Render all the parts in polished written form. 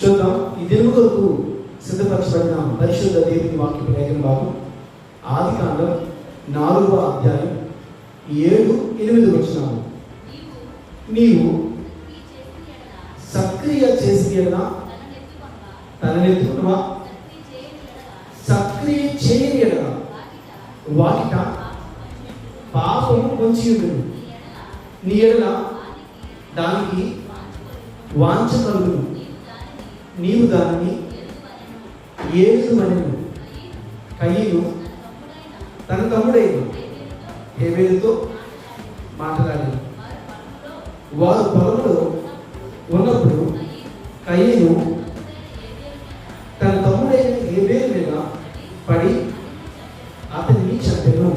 చూద్దాం. ఈ దినము కొరకు సిద్ధపరచబడిన పరిశుద్ధ దేవుని వాక్య లేఖన భాగం ఆదికాండం 4వ అధ్యాయం 7-8 వచనాలు. నీవు సక్రియ చేసి తలనెత్తుకునవా, సక్రియ చేయని ఎడల వాకిట పాపము పొంచి ఉండును, నీ ఎడల దానికి వాంఛ కలుగును, నీవు దానిని ఏలుదువనెను. కయీను తన తమ్ముడైన హేబేలుతో మాట్లాడాడు. వారు పొలంలో ఉన్నప్పుడు కయీను తన తమ్ముడైన హేబేలు మీద పడి అతన్ని చంపెను.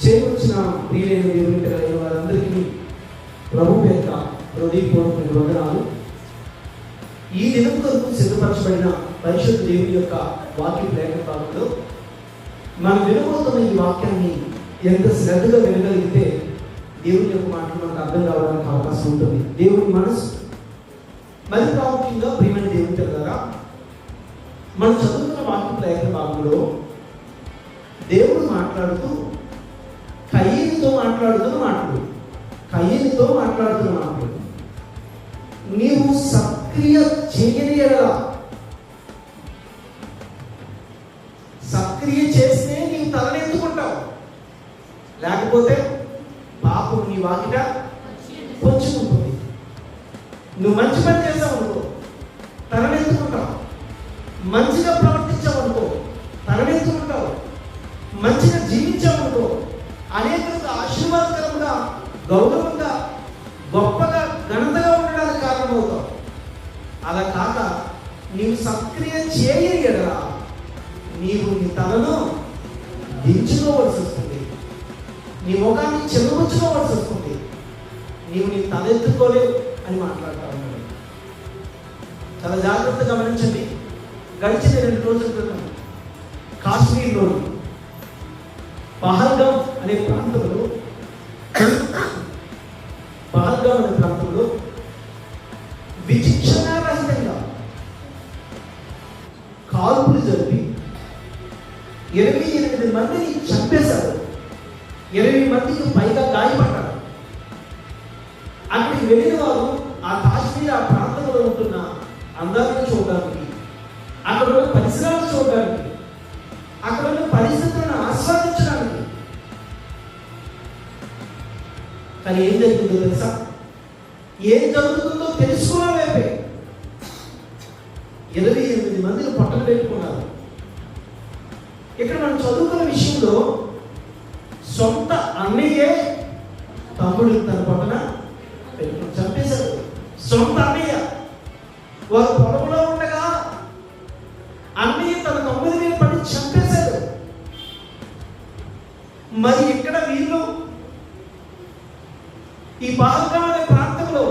చేకూర్చిన ప్రియులైన దేవుని పిల్లలైన వారందరికీ ప్రభు పేరిట హృదయపూర్వక వందనాలు. ఈ దినం కొరకు సిద్ధపరచబడిన పరిశుద్ధ దేవుని యొక్క వాక్య లేఖన భాగంలో మనం వినబోతున్న ఈ వాక్యాన్ని ఎంత శ్రద్ధగా వినగలిగితే దేవుని యొక్క మాటలు మనకు అర్థం కావడానికి అవకాశం ఉంటుంది. దేవుని మనసు మరి ప్రాముఖ్యంగా ప్రియమైన దేవుని పిల్లలారా, మనం చదువుతున్న వాక్య లేఖన భాగంలో దేవుడు మాట్లాడుతూ కయీనుతో మాట్లాడుతున్న మాటలు నీవు సక్రియ చేయని ఎడల, సక్రియ చేస్తే నీవు తలనెత్తుకుంటావు, లేకపోతే పాపం నీ వాకిట పొంచి ఉంటుంది. నువ్వు మంచి పని చేసావు అనుకో, తలనెత్తుకుంటావు. మంచిగా ప్రవర్తించావు అనుకో, తలనెత్తుకుంటావు. మంచిగా జీవించావు అనుకో, అనేకులకు ఆశీర్వాదకరంగా, గౌరవంగా, గొప్పగా, ఘనతగా ఉండడానికి కారణమవుతావు. అలా కాక నీవు సక్రియ చేయని ఎడల నీవు నీ తలను దించుకోవలసి వస్తుంది, నీ ముఖాన్ని చెమగుచ్చుకోవలసి వస్తుంది, నీవు నీ తల ఎత్తుకోలేవు అని మాట్లాడుతూ ఉన్నాడు. చాలా జాగ్రత్తగా గమనించండి. గడిచిన 2 రోజుల క్రితం కాశ్మీర్లో పహల్గాం అనే ప్రాంతంలో విచక్షణారహితంగా కాల్పులు జరిపి 28 మందిని చంపేశారు. 20 మందికి పైగా గాయపడ్డారు. అక్కడికి వెళ్ళిన వారు ఆ కాశ్మీర్, ఆ ప్రాంతంలో ఉంటున్న అందాలను చూడడానికి, అక్కడ ఉన్న పరిసరాలను చూడడానికి, అక్కడ ఉన్న పరిస్థితులను ఆస్వాదించడానికి. కానీ ఏం జరుగుతుందో తెలుసా? ఏం జరుగుతుందో తెలుసుకోలేపే 28 మందిని పట్టణ పెట్టుకున్నారు. ఇక్కడ మనం చదువుకున్న విషయంలో సొంత అన్నయ్యే తమ్ముడు తన పట్టణ పెట్టుకుని చంపేశారు. సొంత అన్నయ్య వారు పొలంలో ఉండగా అన్నయ్య తన తమ్ముడి మీద పడి చంపేశారు. మరి ఇక్కడ వీళ్ళు ఈ పహల్గాం అనే ప్రాంతంలో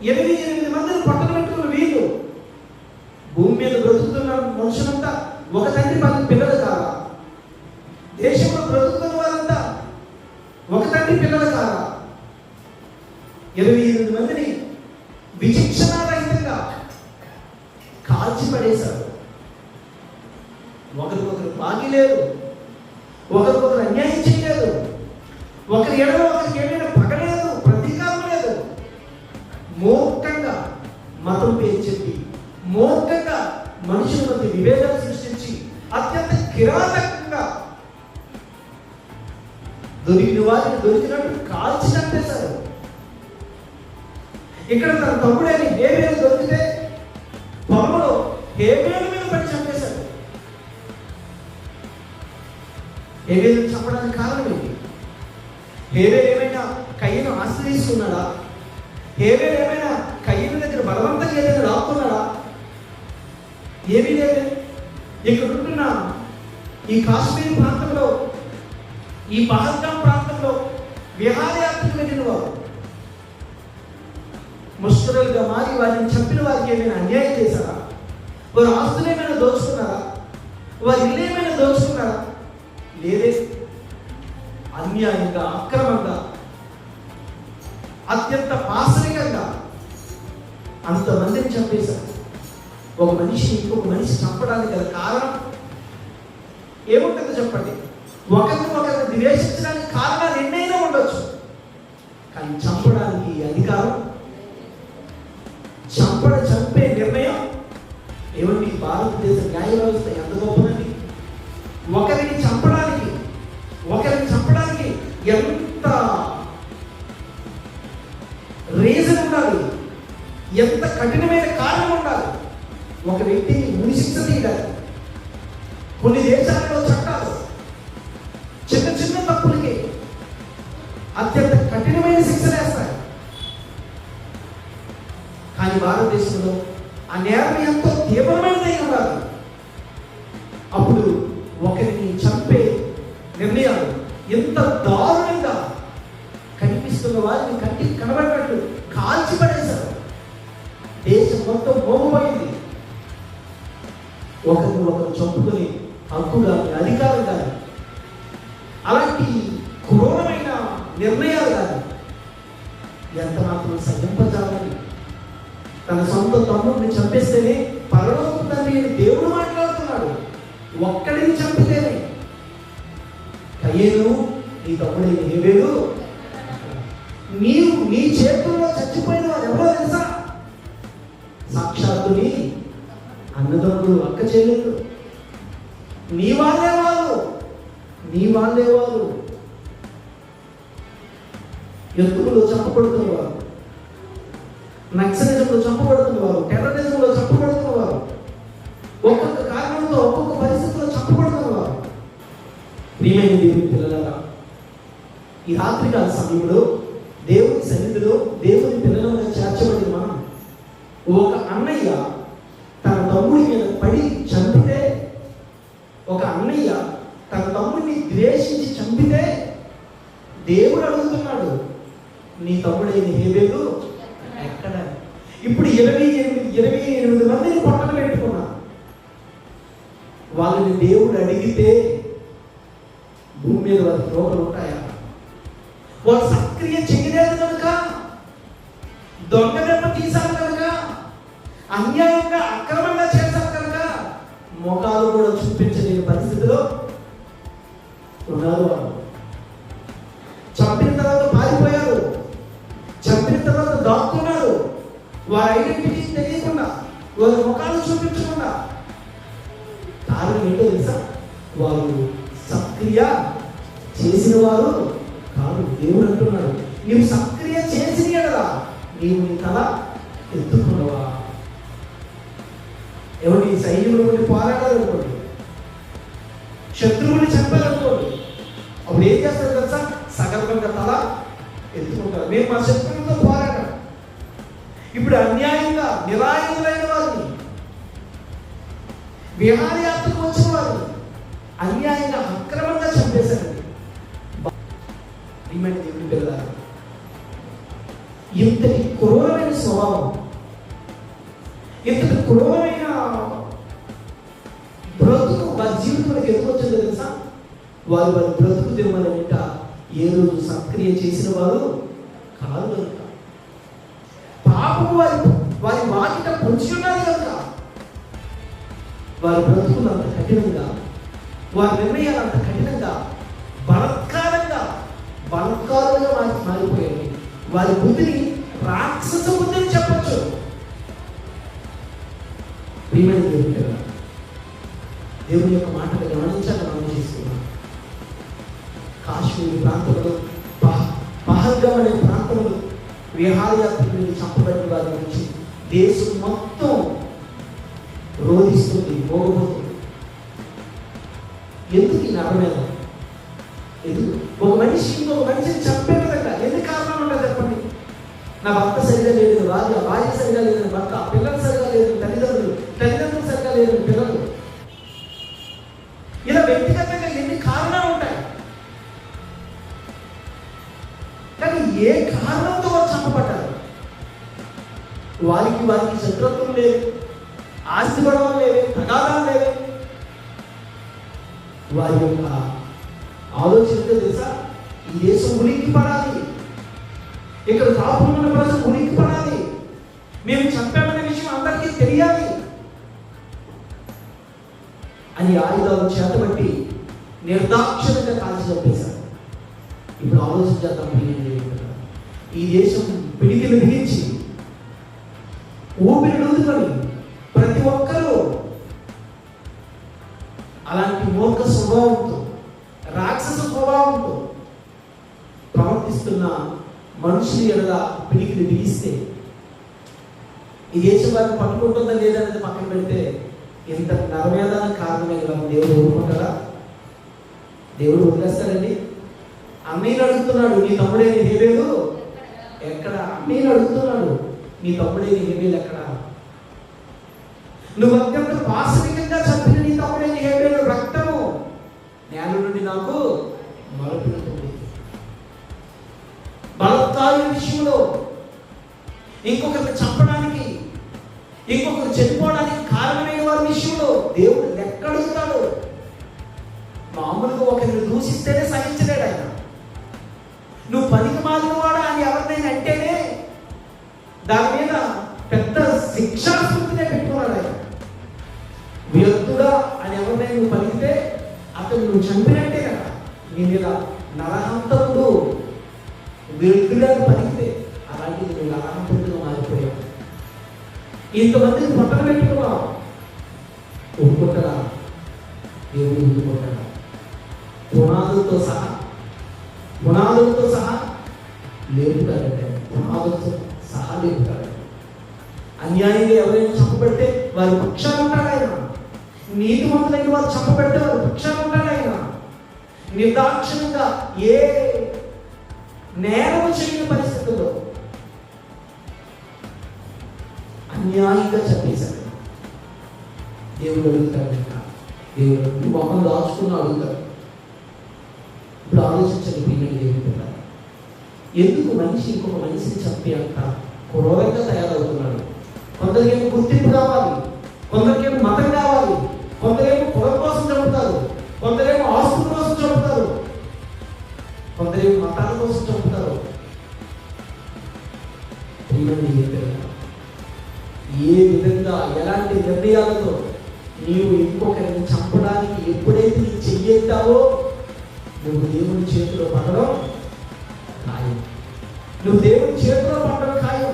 28 మందిని పట్టనట్టుకున్న వీళ్ళు భూమి మీద బ్రతుకుతున్న మనుషులంతా ఒక తండ్రి పిల్లలు కాదా? దేశంలో బ్రతుకుతున్న వారంతా ఒక తండ్రి పిల్లలు కాదా? 28 మందిని విచక్షణారహితంగా కాల్చిపడేశారు. ఒకరికొకరు బాగిలేదు, ఒకరికొకరు అన్యాయం చేయలేదు, ఒకరి ఎడలో ఒకరికి ఏమైనా పగలేదు, ప్రతీకారం లేదు. మూర్ఖంగా మతం పేరు చెప్పి, మూర్ఖంగా మనుషుల మధ్య విభేదాలు సృష్టించి, అత్యంత కిరాతకంగా దొరికిన వారిని దొరికినట్టు కాల్చి చంపేశారు. ఇక్కడ తన తమ్ముడైన హేబేలు దొరికితే పొలంలో హేబేలు మీద పడి చంపేశారు. హేబేలు చంపడానికి కారణం ఏంటి? హేబేలు ఏమైనా కయ్యను ఆశ్రయిస్తున్నాడా? హేబేలు ఏమైనా కయ్యను దగ్గర బలవంతంగా ఏదైనా రాకున్నాడా? ఏమీ లేదు. ఇక్కడ ఉంటున్న ఈ కాశ్మీర్ ప్రాంతంలో, ఈ పహల్గాం ప్రాంతంలో విహారయాత్రకు వెళ్ళిన వారు ముష్కరులుగా మారి వారిని చంపిన వారికి ఏమైనా అన్యాయం చేశారా? వారు ఆస్తులు ఏమైనా దోచుకున్నారా? వారి ఇల్లు ఏమైనా దోచుకున్నారా? లేదే. అన్యాయంగా, అక్రమంగా, అత్యంత పాశవికంగా అంతమందిని చంపేశారు. ఒక మనిషిని ఇంకొక మనిషి చంపడానికి గల కారణం ఏముంటుందో చెప్పండి? ఒకరిని ద్వేషించడానికి కారణాలు ఎన్నైనా ఉండొచ్చు, కానీ చంపడానికి అధికారం, చంపే నిర్ణయం ఏమండి? భారతదేశ న్యాయ వ్యవస్థ ఎంత గొప్పదండి! ఒకరిని చంపడానికి ఎంత రీజన్ ఉండాలి, ఎంత కఠినమైన కారణం ఉండాలి. ఒక వ్యక్తిని ఉరి శిక్ష తీయాలి. కొన్ని దేశాలలో చట్టాలు చిన్న తప్పులకి అత్యంత కఠినమైన శిక్షలు వేస్తాయి. కానీ భారతదేశంలో ఆ నేరం ఎంతో తీవ్రమైనదై ఉండాలి. అప్పుడు ఒకరిని చంపే నిర్ణయాలు ఎంత దారుణంగా కనిపిస్తున్న వారిని కంటికి కనబడినట్టు కాల్చిపడేశారు. దేశం మొత్తం మోగిపోయింది. ఒకరు చంపుకుని హక్కు కానీ అధికారం కానీ అలాంటి క్రూరమైన నిర్ణయాలు కానీ ఎంత మాత్రం సహింపజాలని. తన సొంత తమ్ముడిని చంపేస్తేనే పరలోకపు తండ్రి అని దేవుడు మాట్లాడుతున్నాడు. ఒక్కడిని చంపితేనే కయ్యేను నీ తమ్ముడైన హేబేలు నీ చేతుల్లో చచ్చిపోయిన వారు ఎవరో తెలుసా? సాక్షాత్తు నీ అన్నదమ్ముడు, అక్క చెల్లెలు, నీ వాళ్ళే వాళ్ళు. యుద్ధంలో చంపబడుతున్నవారు, నక్సలిజంలో చంపబడుతున్నవారు, టెర్రరిజంలో చంపబడుతున్నవారు, ఒక్కొక్క కారణంతో ఒక్కొక్క పరిస్థితిలో చంపబడుతున్నవారు. ప్రియమైన దేవుని పిల్లలారా, ఈ రాత్రికాల సమయంలో దేవుని సన్నిధిలో దేవుని పిల్లలుగా చేర్చబడిన మనం, ఒక అన్నయ్య తన తమ్ముడి మీద పడి చంపితే, ఒక అన్నయ్య తన తమ్ముడిని ద్వేషించి చంపితే దేవుడు అడుగుతున్నాడు, నీ తమ్ముడైన హేబేలు ఎక్కడ? ఇప్పుడు 28 మందిని పట్టణ పెట్టుకున్నా. వాళ్ళని దేవుడు అడిగితే భూమి మీద వారికి రోగాలు ఉంటాయా? వాళ్ళు సక్రియ చేయలేదు కనుక, దొంగ దెబ్బ తీశారు కనుక, అన్యాయంగా అక్రమంగా చేశారు కనుక ముఖాలు కూడా చూపించలేని పరిస్థితిలో ఉన్నారు. వాళ్ళు చంపిన తర్వాత పారిపోయారు, చంపిన తర్వాత దాక్కున్నారు. వారి ఐడెంటిటీ తెలియకుండా, వారి ముఖాలు చూపించకుండా. కారణం ఏంటో తెలుసా? వారు సక్రియ చేసిన వారు కాదు. దేవుడు అంటున్నాడు, నీవు సక్రియ చేసిన కదా నీవు నీ తల ఎత్తుకున్నవా? ఎవరి సైన్యంలో ఉండి పోరాడాలనుకోండి, శత్రువుని చంపాలనుకోండి, అప్పుడు ఏం చేస్తారు తెలుసా? సగర్వంగా తల ఎత్తుకుంటారు. మేము మా శత్రువులతో పోరాడాం. ఇప్పుడు అన్యాయంగా నిరాయుధులైన వారిని, విహారయాత్రకు వచ్చిన వారిని అన్యాయంగా అక్రమంగా చంపేశారండి. దేవుని పిల్లలారా, ఇంతటి క్రూరమైన స్వభావం, ఇంతటి క్రూరమైన బ్రతుకు వారి జీవితంలోకి ఎందుకు వచ్చిందో తెలుసా? వారి బ్రతుకు తిరుమలట ఏ రోజు సక్రియ చేసిన వారు కాదు కనుక, పాపము వారి వాకిట పొంచి ఉన్నది కనుక, వారి బ్రతుకులు అంత కఠినంగా, వారి నిర్ణయాలు అంత కఠినంగా, బలత్కారంగా మారిపోయాయి. వారి బుద్ధిని రాక్షస బుద్ధిని చెప్పచ్చు. ప్రియమైన దేవుని కదా, దేవుని యొక్క మాటలు గమనించాలని మనం చేసుకున్నాం. కాశ్మీర్ ప్రాంతంలో, పహల్గామ్ అనే ప్రాంతంలో విహారయాత్రలు చంపబడిన వారి గురించి దేశం మొత్తం రోధిస్తుంది, మోగబోతుంది. ఎందుకు ఈ నరమేధం? ఎందుకు ఒక మనిషి ఇంకొక మనిషిని చంపే విధంగా ఎన్ని కారణాలు ఉంటాయి చెప్పండి? నా భర్త సరిగా లేదు, భార్య సరిగా లేదు, భర్త, పిల్లలు సరిగా లేదు, తల్లిదండ్రులు సరిగా లేదు, పిల్లలు, ఇలా వ్యక్తిగతంగా ఎన్ని కారణాలు ఉంటాయి. కానీ ఏ కారణంతో వారు చంపబడ్డారు? వారికి శత్రుత్వం లేదు, ఆస్తి గొడవలు లేవే, తగాదాలు లేవే. వారి యొక్క ఆలోచనతో తెలుసా? ఈ దేశం ఉనికి పడాలి, ఇక్కడ కాపున్న ప్రజలు ఉనికి పడాలి, మేము చంపామనే విషయం అందరికీ తెలియాలి. ఈ ఆయుధాలు చేతబట్టి నిర్దాక్షిణంగా కాల్చి చంపేశారు. ఇప్పుడు ఆలోచించేద్దాం, ఈ దేశం పిడికిలు బిగించి ఊపిరి ఊదుకొని ప్రతి ఒక్కరూ అలాంటి మూర్ఖ స్వభావంతో, రాక్షస స్వభావంతో ప్రవర్తిస్తున్న మనుషులు ఎడల పిడికిలు బిగిస్తే ఈ దేశం వారిని పట్టుకుంటుందా లేదనేది పక్కన పెడితే ఇంత నరమేదానికి కారణమే కదా దేవుడు ఊరుకుంటారా? దేవుడు వదిలేస్తాడండి? అన్నయ్యని అడుగుతున్నాడు, నీ తమ్ముడైన హేబేలు ఎక్కడ? అన్నయ్యని అడుగుతున్నాడు, నీ తమ్ముడైన హేబేలు ఎక్కడ? నువ్వు అత్యంత పాశవికంగా చంపిన నీ తమ్ముడైన హేబేలు రక్తము నేల నుండి నాకు మరపుతుంది. బలత్కారుల విషయంలో ఇంకొకరిని చంపడానికి, ఇంకొకరు చనిపోవడానికి కారణమైన వారి విషయంలో దేవుడు లెక్కడుగుతాడు. మామూలుగా ఒకరిని దూషిస్తేనే సహించలేడు ఆయన. నువ్వు పనికి మాలినవాడా అని ఎవరినైనా అంటేనే దాని మీద పెద్ద శిక్షాస్మృతినే పెట్టుకున్నాడు ఆయన. వ్యర్థుడా అని ఎవరినైనా నువ్వు పలికితే అతను నువ్వు చంపినట్టే కదా. నీ మీద నరహంతకుడు వ్యర్థుడని పలికితే అలాంటిది నువ్వు నరహంతకుడుగా మారిపోయావు. ఇంతమందిని పక్కన పెట్టుకున్నావు, ఒప్పుకుంటారా? దేవుడు ఒప్పుకుంటాడా? పునాదులతో సహా లేపుతాడంటే, పునాదులతో సహా లేపుతాడు. అన్యాయంగా ఎవరైనా చంపబెడితే వారి పక్షాలు ఉంటాడు ఆయన. నీతిమంతులైన వారు చంపబెడితే వారి పక్షాలు ఉంటాడు ఆయన. నిర్దాక్షిణంగా ఏ నేరము చేయని పరిస్థితుల్లో అన్యాయంగా చంపేశాడు. దేవుడు అడుగుతాడు, దేవుడు మొహం దాచుకుని అడుగుతాడు. ఇప్పుడు ఆలోచించండి పిల్లలు, దేవుడు ఎందుకు మనిషి ఇంకొక మనిషిని చంపి అంత క్రూరంగా తయారవుతున్నాడు? కొందరికేమో గుర్తింపు కావాలి, కొందరికేమో మతం కావాలి, కొందరేమో కులం కోసం చంపుతారు, కొందరేమో ఆస్తుల కోసం చంపుతారు, కొందరేమో మతాల కోసం చంపుతారు. ఏ విధంగా ఎలాంటి నిర్ణయాలతో నీవు ఇంకొకరిని చంపడానికి ఎప్పుడైతే నీ చెయ్యేస్తావో నువ్వు దేవుని చేతిలో పడడం ఖాయం. నువ్వు దేవుని చేతిలో పడడం ఖాయం.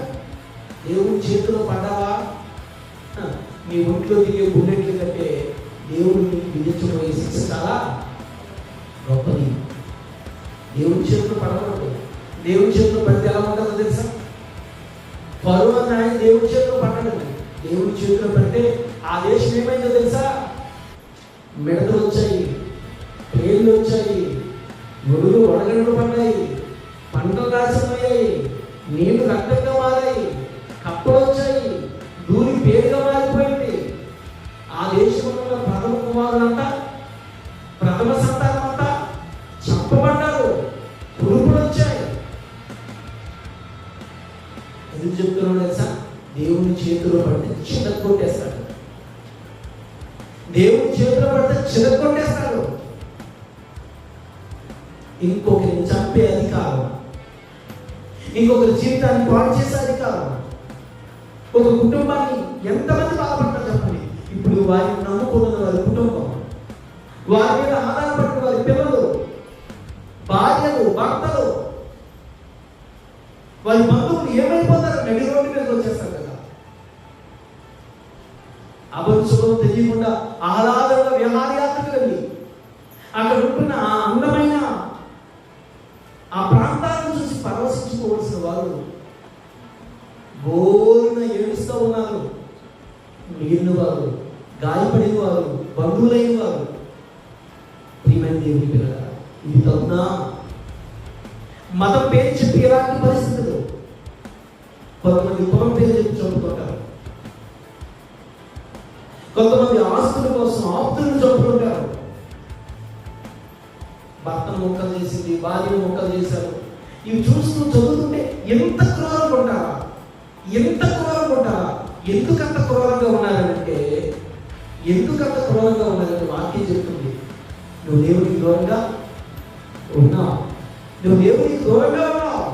దేవుని చేతిలో పడ్డావా, నీ ఒంట్లో దిగే బుల్లెట్ల కంటే దేవుడు నీకు విధించబోయే శిక్ష చాలా గొప్పది. దేవుని చేతిలో పడకూడదు. దేవుని చేతిలో పడితే ఎలా ఉంటుందో తెలుసా? ఫరో అన్న ఆయన దేవుని చేతిలో పడ్డాడు. దేవుని చేతిలో పడితే ఆ దేశం ఏమైందో తెలుసా? మిడతలు వచ్చాయి, పేర్లు వచ్చాయి, గొడుగులు వడగండ్లు పడ్డాయి, పంటలు నాశనమయ్యాయి, నీళ్లు రక్తంగా మారాయి, కప్పలు వచ్చాయి, దూరి పేరుగా మారిపోయింది. ఆ దేశంలో ఉన్న ప్రథమ కుమారులంతా, ప్రథమ సంతానం అంతా చంపబడ్డారు, పురుగులు వచ్చాయి. ఎందుకు చెప్తున్నాడు తెలుసా? దేవుని చేతిలో పడితే చితక్కొట్టేస్తాడు. దేవుని చేతిలో పడితే చితక్కొట్టేస్తాడు. ఇంకొకరిని చంపే అధికారం, ఇంకొకరి జీవితాన్ని పాడు చేసే అధికారం, ఒక కుటుంబాన్ని ఎంతమంది బాధపడతారు చెప్పండి. ఇప్పుడు వారిని నమ్ముకున్న వారి కుటుంబం, వారి మీద ఆధారపడిన వారి పిల్లలు, భార్యలు, భర్తలు, వారి బంధువులు ఏమైపోతారు? నడి రోడ్డు మీదకి వచ్చేస్తారు కదా. అభంశుభం తెలియకుండా ఆహ్లాదంగా విహారయాత్రకు వెళ్ళి అక్కడ ఉంటున్న ఆ అందమైన ఆ ప్రాంతాలను చూసి పరవశించుకోవాల్సిన వారు బోరున ఏడుస్తూ ఉన్నారు. మిగిలిన వారు, గాయపడిన వారు, బంధువులైన వారు. ప్రియమైన దేవుని పిల్లలారా, ఇది తప్పునా? మతం పేరు చెప్పి ఎలాంటి పరిస్థితులు? కొంతమంది కులం పేరు చెప్పి చంపుతుంటారు, కొంతమంది ఆస్తుల కోసం ఆప్తులను చంపుతుంటారు. భర్తను మొక్కలు చేసింది, భార్యను మొక్కలు చేశారు. ఇవి చూస్తూ చదువుతుంటే ఎంత క్రూరంగా ఉంటారా, ఎంత క్రూరంగా ఉంటారా? ఎందుకంత క్రూరంగా ఉన్నారంటే, ఎందుకంత క్రూరంగా ఉన్నారంటే వాక్యం చెప్తుంది, నువ్వు దేవునికి దూరంగా ఉన్నావు. నువ్వు దేవునికి దూరంగా ఉన్నావు.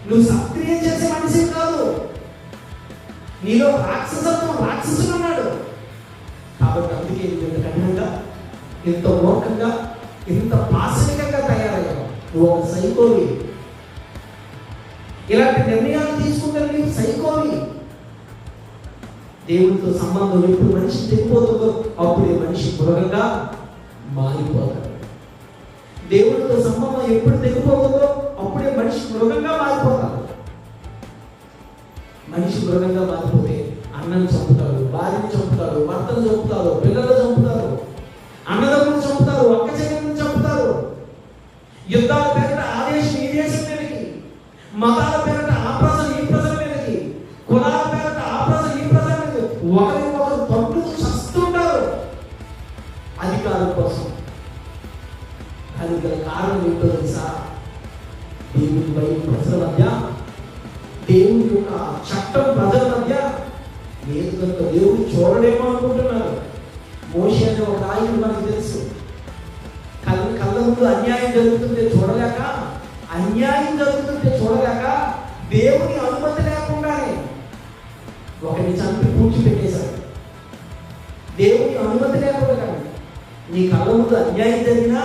నువ్వు సక్రియం చేసే మనిషి కాదు. నీలో రాక్షసత్వం, రాక్షసుడు ఉన్నాడు. కాబట్టి అందుకే ఇంత కఠినంగా ఇంత మూర్ఖంగా, ఇంత పాశవికంగా తయారయ్యావు. నువ్వు ఒక సైకోవి. ఇలాంటి నిర్ణయాలు తీసుకుంటే నీవు సైకోవి. దేవుడితో సంబంధం ఎప్పుడు మనిషి తెగిపోతుందో అప్పుడే మనిషి మృగంగా మారిపోతాడు. దేవుడితో సంబంధం ఎప్పుడు తెగిపోతుందో అప్పుడే మనిషి మృగంగా మారిపోతాడు. మనిషి మృగంగా మారిపోతే అన్నని చంపుతాడు, భార్యని చంపుతాడు, భర్తను చంపుతాడు, పిల్లలు చంపుతారు, అన్నదమ్ములు చంపుతారు, అక్క చెల్లెలను చంపుతారు. యుద్ధాల పేరిట ఆ దేశం ఈ దేశం మీదకి, మతాల పేరిట ఆ ప్రజలు ఈ ప్రజల మీదకి, కులాల పేరిట ఆ ప్రజలు ఈ ప్రజల మీదకి ఒకరికొకరు తప్పులు చస్తుంటారు అధికారం కోసం. దానికి గల కారణం ఏంటో తెలుసా? దేవుని భయం ప్రజల మధ్య, దేవుని యొక్క చట్టం ప్రజల మధ్య లేదు కనుక దేవుడు చూడడేమో అనుకుంటున్నారు. మోషే అనే ఒక నాయకుడు మనకు తెలుసు. కళ్ళ ముందు అన్యాయం జరుగుతుంటే చూడలేక, దేవుని అనుమతి లేకుండానే ఒకరిని చంపి పూడ్చిపెట్టేశాడు. దేవుని అనుమతి లేకుండా కానీ నీ కళ్ళ ముందు అన్యాయం జరిగినా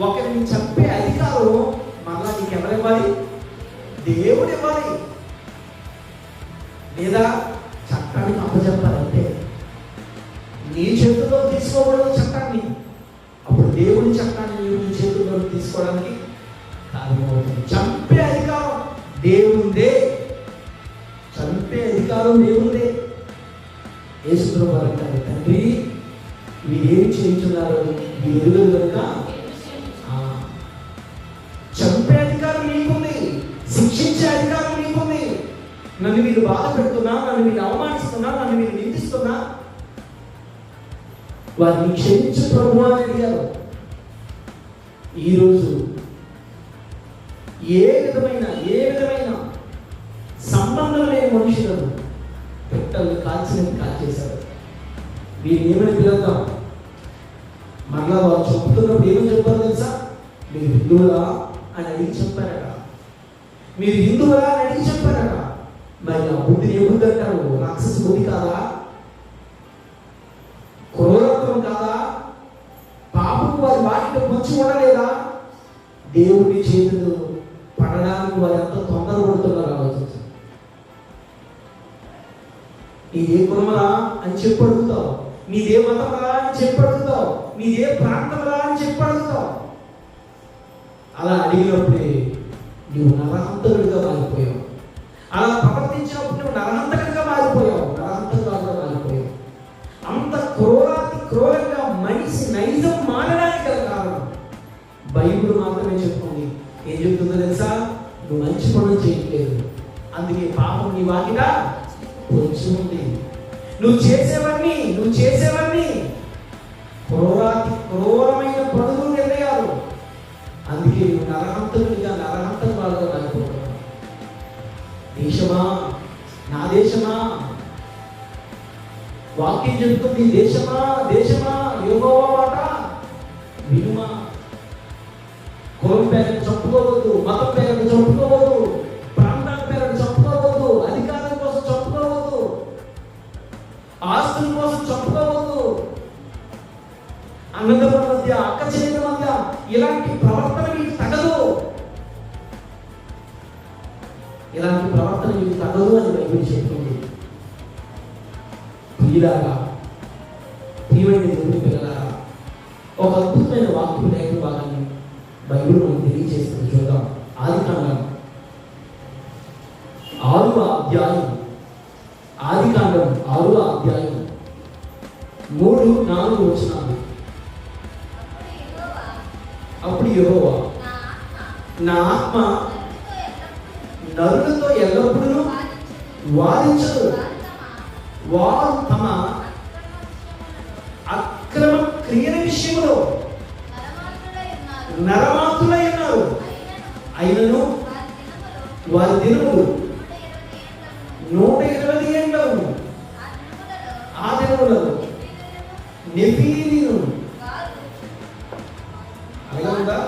ఒకరిని చంపే అధికారం మళ్ళా నీకు ఎవరివ్వాలి? దేవుడు ఇవ్వాలి. లేదా చట్టానికి అప్పచెప్పాలంటే నీ చేతుల్లో తీసుకోకూడదు చట్టాన్ని. అప్పుడు దేవుని చట్టాన్ని నీవు నీ చేతుల్లో తీసుకోవడానికి కారణమవుతుంది. చంపే అధికారం దేవుందే, చంపే అధికారం దేవుందే. యేసుప్రభువు అంటారు, తండ్రి వీరేమి చేయించున్నారు వీరు ఎరుగరు కనుక. చంపే అధికారం నీకుంది, శిక్షించే అధికారం నీకుంది. నన్ను వీళ్ళు బాధ పెడుతున్నా, నన్ను వీళ్ళు అవమానిస్తున్నా, నన్ను వీళ్ళు నిందిస్తున్నా, వారిని క్షమించు ప్రభువా అని అడిగారు. ఈరోజు ఏ విధమైన సంబంధం లేని మనుషులను పెట్టలు కాల్చినట్టు కాల్చేశారు. వీరు ఏమని పిలుద్దాం? మరలా వారు చెప్తున్నప్పుడు ఏమని చెప్పారు తెలుసా? మీరు హిందువులా అని అడిగి చెప్పారట. మీరు హిందువులా అని అడిగి చెప్పారట. మరి ఆ బుద్ధిని ఏ బుద్ధి అంటారు? రాక్షస బుద్ధి కాదా? క్రూరత్వం కాదా? పాపం వారి వాటిని పొంచి ఉండలేదా? దేవుడి చేతులు పడడానికి వారు ఎంత తొందరపడుతున్నారు ఆలోచించు. నీదే కులమరా అని చెప్పి అడుగుతావు, నీదే మతమరా అని చెప్పి అడుగుతావు, నీదే ప్రాంతమరా అని చెప్పి అడుగుతావు. అలా అడిగినప్పుడే నువ్వు నరహంతకుడిగా మారిపోయావు. అలా ప్రవర్తించినప్పుడు నువ్వు నరహంతకుడిగా మారిపోయావు. అంత క్రూరంగా మనిషి నైజం మారడానికి గల కారణం బైబిల్ మాత్రమే చెప్తుంది. ఏం చెప్తుందో తెలుసా? నువ్వు మంచి పనులు చేయట్లేదు, అందుకే పాపం నీ వాకిట పొంచి ఉంది. నువ్వు చేసేవన్నీ క్రూరమైన పనులు, నిర్ణయాలు. అందుకే నువ్వు నరహంతకులుగా మారిపోతున్నావు. దేశమా, నా దేశమా, వాక్యం చెబుతుంది, దేశమా యెహోవా మాట వినుమా. కులం పేరును చంపుకోవద్దు, మతం పేరును చంపుకోవద్దు, ప్రాంతాల పేరును చంపుకోవద్దు, అధికారం కోసం చంపుకోవద్దు, ఆస్తుల కోసం చంపుకోవద్దు, అన్నదమ్ముల మధ్య, అక్క చెల్లెల మధ్య ఇలాంటి ప్రవర్తన మీకు తగదు. అని బైబిల్ చెప్తుంది. ప్రియమైన దేవుని పిల్లలారా, ఒక అద్భుతమైన వాక్యం లేఖన భాగాన్ని బైబిల్ మనకు తెలియజేస్తుంది. చూద్దాం. ఆదికాండం 6వ అధ్యాయం 3-4 వచనాలు. అప్పుడు యెహోవా నా ఆత్మ నరులతో ఎల్లప్పుడూ వాదించదు, వారు తమ అక్రమ క్రియల విషయంలో నరమాతులై ఉన్నారు. అయినను వారి దినములు 120 ఏండ్లు. ఆ దినములలో నెఫీలీను అలాగా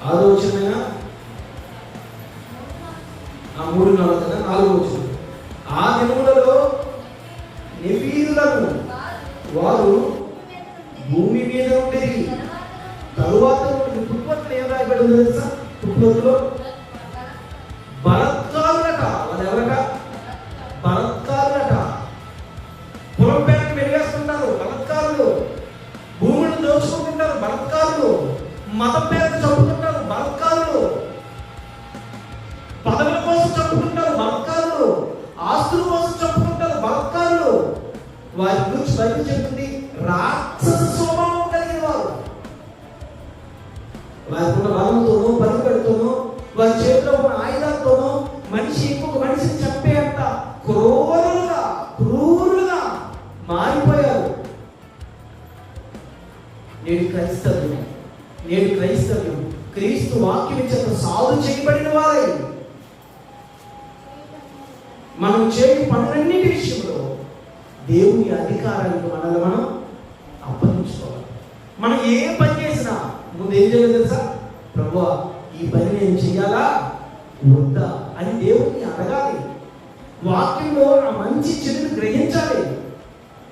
6వ వచనమేనా? 3-4 కదా, 4వ వచనం. ఆ దినములలో నెఫీలులను వారు భూమి మీద ఉండేది. తరువాత పుట్టుపత్తులు ఏం రాయబడి ఉంది తెలుసా? పుట్టుపత్తులో బలత్కారులట. వాళ్ళు ఎవరట? బలత్కారులట. పొలం పేరుకి వెలివేస్తుంటారు బలత్కారులు, భూమిని దోచుకుంటుంటారు బలత్కారులు, మతం పేరుకు చంపుతుంటారు బలత్కారులు, పదవుల కోసం చంపుకుంటారు బలత్కారులు, ఆస్తుల కోసం చంపుకుంటారు బలత్కారులు. వారి గురించి బయట చెప్తుంది రాక్షస స్వభావం కలిగిన వారు. వారికున్న బలంతోనూ పనిపెడుతూనూ వారి చేతిలో ఉన్న ఆయుధాలతోనూ మనిషి ఇంకొక మనిషిని చంపేంత క్రూరులుగా మారిపోయారు. నేడు క్రైస్తవ్యం క్రీస్తు వాక్యం చేత సాధు చేయబడిన వారై మనం చేయు పనులన్నిటి విషయంలో దేవుని అధికారానికి మనల్ని మనం అప్పగించుకోవాలి. మనం ఏ పని చేసినా ముందు ఏం చేయాలి తెలుసా? ప్రభువా, ఈ పని నేను చెయ్యాలా వద్దా అని దేవుడిని అడగాలి. వాక్యంలో ఆ మంచి చెడుని గ్రహించాలి.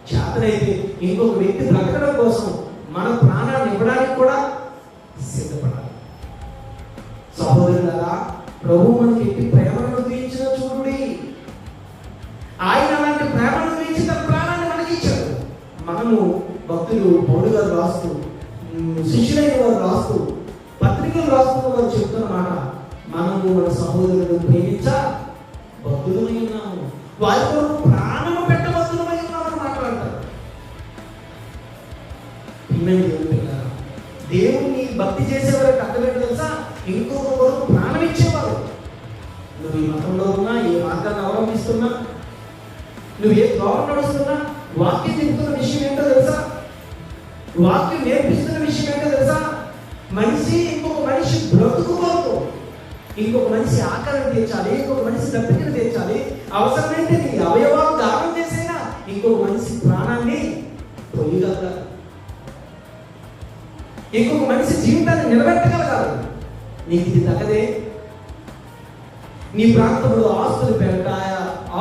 చేతనైతే ఇంకొక వ్యక్తి బ్రతకడం కోసం మన ప్రాణాన్ని ఇవ్వడానికి కూడా సిద్ధపడాలి. సహోదరులారా, ప్రభు మనకి ఎట్టి ప్రేమను తీయించిన చూడుడి. ఆయన అలాంటి ప్రేమను తీయించి తన ప్రాణాన్ని మనకి ఇచ్చాడు. మనము భక్తులు పౌలు గారు రాస్తూ, శిష్యులైన వారు రాస్తూ, పత్రికలు రాస్తున్న వారు చెప్తున్న మాట, మనము మన సహోదరులను ప్రేమించ భక్తులమై ఉన్నాము, వారితో ప్రాణము పెట్టబద్దులమై ఉన్నామని మాట్లాడతారు. దేవుణ్ణి భక్తి చేసేవారికి అర్థమేంటో తెలుసా? ఇంకొక కొరకు ప్రాణం ఇచ్చేవారు. నువ్వు ఈ మతంలో ఉన్నా, ఏ మార్గాన్ని అవలంబిస్తున్నా, నువ్వు ఏ త్రోవ నడుస్తున్నా, వాక్యం చెప్తున్న విషయం ఏంటో తెలుసా? వాక్యం నేర్పిస్తున్న విషయం ఏంటో తెలుసా? మనిషి ఇంకొక మనిషి బ్రతుకుకోదు, ఇంకొక మనిషి ఆకలిని తీర్చాలి, ఇంకొక మనిషి దప్పికను తీర్చాలి, అవసరమైతే నీ అవయవాలు దానం చేసైనా ఇంకొక మనిషి ప్రాణాన్ని పొయ్యగలగాలి, ఇంకొక మనిషి జీవితాన్ని నిలబెట్టగలగాలి. నీకు ఇది తగ్గదే. నీ ప్రాంతంలో ఆస్తులు పెరట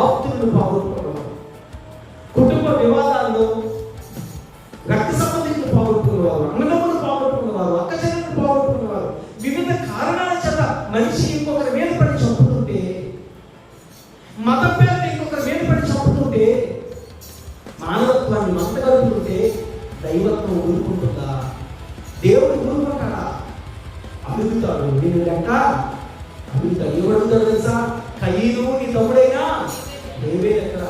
ఆప్తులను పోగొట్టుకున్నవారు, కుటుంబ వివాదాల్లో రక్త సంబంధికులు పోగొట్టుకున్నవారు, అన్నదమ్ములు పోగొట్టుకున్నవారు, అక్క చెల్లెలు పోగొట్టుకున్నవారు, వివిధ కారణాల చేత మనిషి ఇంకొకరి మీద పడి చంపుతుంటే, మతం పేరుతో ఇంకొకరి మీద పడి చంపుతుంటే, మానవత్వాన్ని మంటగలుగుతుంటే దైవత్వం ఊరుకుంటుందా? దేవుడు ఊరుకుంటాడా? అడుగుతాడు. నేను లెక్క అడుగుతాడు. ఏమడుగుతాడు తెలుసా? కయీను నీ తమ్ముడైనా దేవే ఎక్కడ?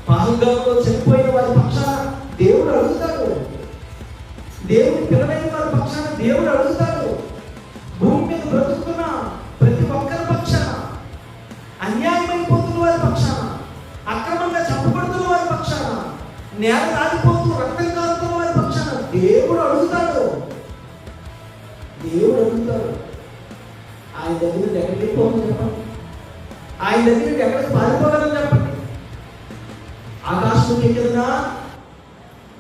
పహల్గాములో చనిపోయిన వారి పక్షాన దేవుడు అడుగుతాడు. దేవుడి పిల్లలైన వారి పక్షాన దేవుడు అడుగుతాడు. భూమి మీద బ్రతుకుతున్న ప్రతి ఒక్కరి పక్షాన, అన్యాయమైపోతున్న వారి పక్షాన, అక్రమంగా చంపబడుతున్న వారి పక్షాన, నేల రాలిపోతూ రక్తం కారుతున్న వారి పక్షాన దేవుడు అడుగుతాడు. దేవుడు అడుగుతాడు. ఆయన దగ్గర ఎక్కడికి పోతుంది చెప్పండి? ఆయన దగ్గర ఎక్కడికి పారిపోగలని చెప్పండి? ఆకాశం ఎక్కడున్నా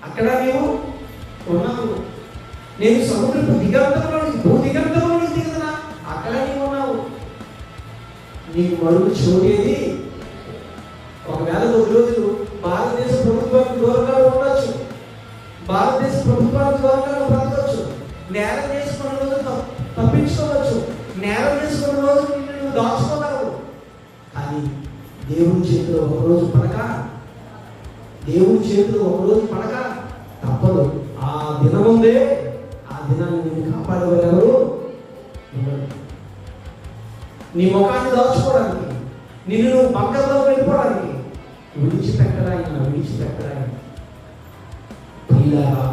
అక్కడ నీవు ఉన్నావు. నేను సముద్రపు దిగంతంలోని భూ దిగంతంలోని దిగుతున్నా అక్కడ నీవు ఉన్నావు. నీకు మరుగు చూడేది. ఒకవేళ కొద్ది రోజులు భారతదేశ ప్రభుత్వానికి దూరంగా ఉండొచ్చు, భారతదేశ ప్రభుత్వానికి దూరంగా బ్రతకవచ్చు, నేరం చేసుకున్న రోజు తప్పించుకోవచ్చు, నేరం చేసుకున్న రోజు నువ్వు దాచుకోగలవు. కానీ దేవుని చేతిలో ఒకరోజు పడక, దేవుని చేతిలో ఒకరోజు పడక తప్పదు. ఆ దినం ఉందే, ఆ దినాన్ని నేను కాపాడగలరు. నీ ముఖాన్ని దాచుకోవడానికి, నిన్ను నువ్వు బంగారులో వెళ్ళిపోవడానికి విడిచిపెట్టడానికి ప్రియులారా,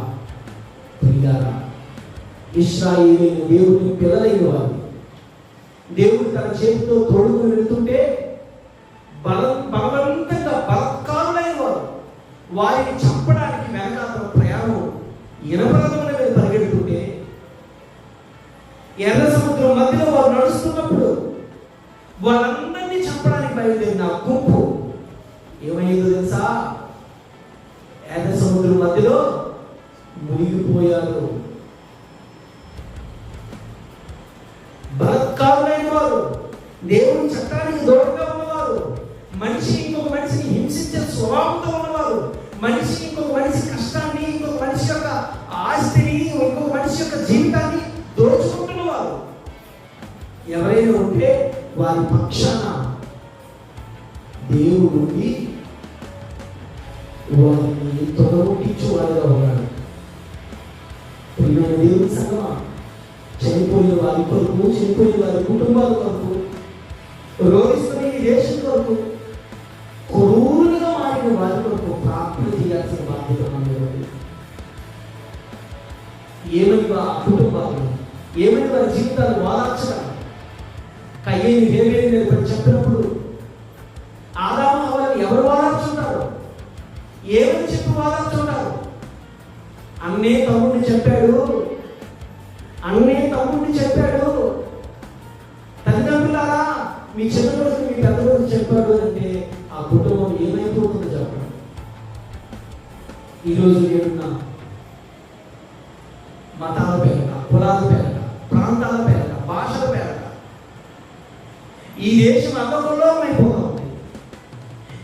ఇశ్రాయేలీయులు దేవుని పిల్లలైన వారు, దేవుడు తన చేతితో తోడుకుని వెళ్తుంటే బలవంతంగా బలత్కారులైన వారు వారిని చంపడానికి వెనకాల ప్రయాణం ఇనపరదముల మీద పరిగెడుతుంటే, ఎర్ర సముద్రం మధ్యలో వారు నడుస్తున్నప్పుడు వాళ్ళందరినీ చంపడానికి బయలుదేరిన గుంపు ఏమైందో తెలుసా? ఎర్ర సముద్రం మధ్యలో మునిగిపోయారు. బలత్కారులైన వారు, దేవుని చట్టానికి దూరంగా ఉన్నవారు, మనిషి ఇంకొక మనిషిని హింసించే స్వభావంతో ఉన్నవారు, మనిషి ఇంకొక మనిషి కష్టాన్ని జీవితాన్ని దోచుకుంటున్న వారు ఎవరైనా ఉంటే వారి పక్షాన దేవుడు వారిని తొలగించువాడుగా ఉన్నాడు. ప్రియమైన దేవుని సంగమా, చనిపోయిన వారి కొరకు, చనిపోయిన వారి కుటుంబాల కొరకు, రోగిస్తున్న ఈ దేశం కొరకు, క్రూరులుగా మారిన వారి కొరకు ప్రార్థన చేయాల్సిన బాధ్యత మనది. ఏమని ఆ కుటుంబాలు, ఏమని వారి జీవితాలు వాదార్చడం. కయ్యేని హేబేలు నేను చెప్పినప్పుడు ఆదాము హవ్వని ఎవరు వాదార్చుంటారు? ఏమని చెప్పి వాదార్చుంటారు? అన్నే తమ్ముడిని చెప్పాడు, తల్లిదండ్రులారా మీ చిన్నవాళ్ళకి మీ పెద్దవాళ్ళు చెప్పాడు అంటే ఆ కుటుంబం ఏమైపోతుందో చెప్పండి. ఈరోజు ఏమన్నా మతాల పేరట, కులాల పేరట, ప్రాంతాల పేరట, భాషల పేరట ఈ దేశం అల్లకల్లోలం అయిపోతా ఉంది.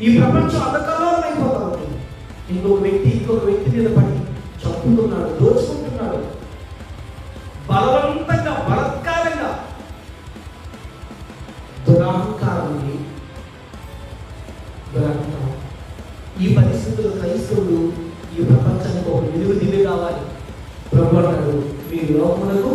ఈ ప్రపంచం అల్లకల్లోలం అయిపోతా ఉంది. ఇంకొక వ్యక్తి మీద పడి చంపుతున్నాడు, దోచుకుంటున్నాడు, బలవంతంగా, బలత్కారంగా, దురహంకారం. ఈ పరిస్థితుల్లో క్రైస్తవులు ఈ ప్రపంచానికి ఒక వెలుగు దివ్య కావాలి. ప్రభు అంటాడు మీరు లోకములకు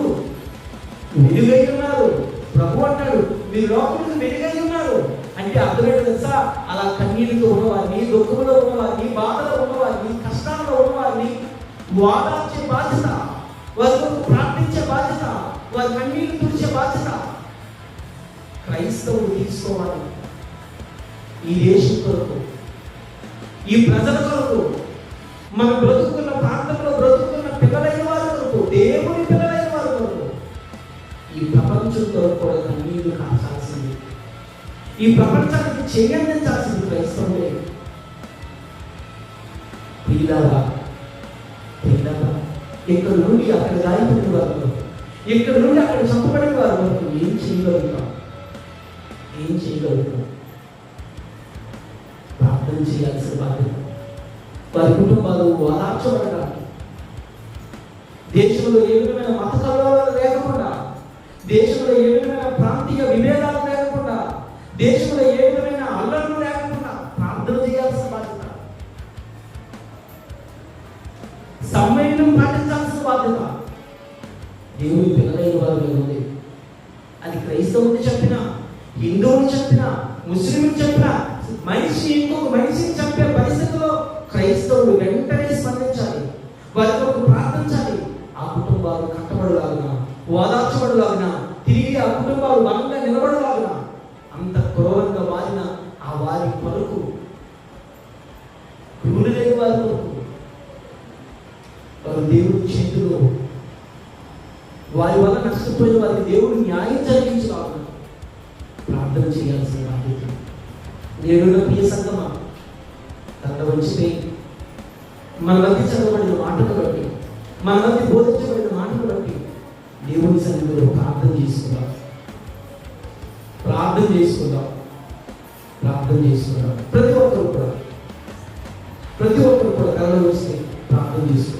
వెలుగై ఉన్నారు. ప్రభు అంటాడు మీరు లోకములకు వెలుగై ఉన్నారు అంటే అర్థమేంటో తెలుసా? అలా కన్నీళ్ళతో ఉన్నవారిని, దుఃఖంలో ఉన్నవారిని, బాధలో ఉన్నవారిని, కష్టాల్లో ఉన్నవారిని వాదార్చే బాధ్యత, వారి ప్రార్థించే బాధ్యత, వారి కన్నీళ్లు తుడిచే బాధ్యత క్రైస్తవులు తీసుకోవాలి. ఈ దేశం కొరకు, ఈ ప్రజల కొరకు, మనం బ్రతుకుతున్న ప్రాంతంలో బ్రతుకుతున్న పిల్లలైన వారి కొరకు, దేవుని పిల్లలైన వారి కొరకు, ఈ ప్రపంచం కొరకు కూడా కన్నీళ్లు కాల్చాల్సింది, ఈ ప్రపంచానికి చేయందించాల్సింది క్రైస్తవులే. పిల్లలా ఇక్కడ నుండి అక్కడ గాయపడిన వారి వరకు, ఇక్కడ నుండి అక్కడ చంపబడిన వారి వరకు ఏం చేయగలుగుతాం? ప్రార్థన చేయాల్సిన బాధ్యత. వారి కుటుంబాలు ఓదార్చబడడానికి, దేశంలో ఏ విధమైన మత కలవరాలు లేకుండా, దేశంలో ఏ విధమైన ప్రాంతీయ విభేదాలు లేకుండా, దేశంలో ఏ విధమైన అల్లర్లు లేకుండా ప్రార్థన చేయాల్సిన బాధ్యత, సమ్మేళనం పాటించాల్సిన బాధ్యత దేవుని పిల్లలైన వారు ఉంది. అది క్రైస్తవుని చెప్పినా, హిందువుని చెప్పినా, ముస్లింని చెప్పినా, మనిషి ఇంకొక మనిషిని చెప్పే పరిస్థితుల్లో క్రైస్తవులు వెంటనే స్పందించాలి, వారి కొరకు ప్రార్థించాలి. ఆ కుటుంబాలు కట్టబడలాగిన, ఓదార్చబడలాగిన, తిరిగి ఆ కుటుంబాలు బలంగా నిలబడలాగిన, అంత క్రూరంగా మారిన ఆ వారి కొరకు, క్రూరు లేని వారి కొరకు వారు దేవుడి చేతిలో, వారి వల్ల నష్టపోయిన వారికి దేవుడు న్యాయం జరిగించలాగా ప్రార్థన చేయాల్సిన బాధ్యత. నేడు ప్రియ సంగమా, తన వచ్చితే మన మధ్య చదవబడిన మాటలు బట్టి, మన మధ్య బోధించబడిన మాటలు బట్టి దేవుని సన్నిధిలో ప్రార్థన చేసుకుందాం. ప్రతి ఒక్కరు కూడా కళలో వస్తే ప్రార్థన చేసుకుందాం.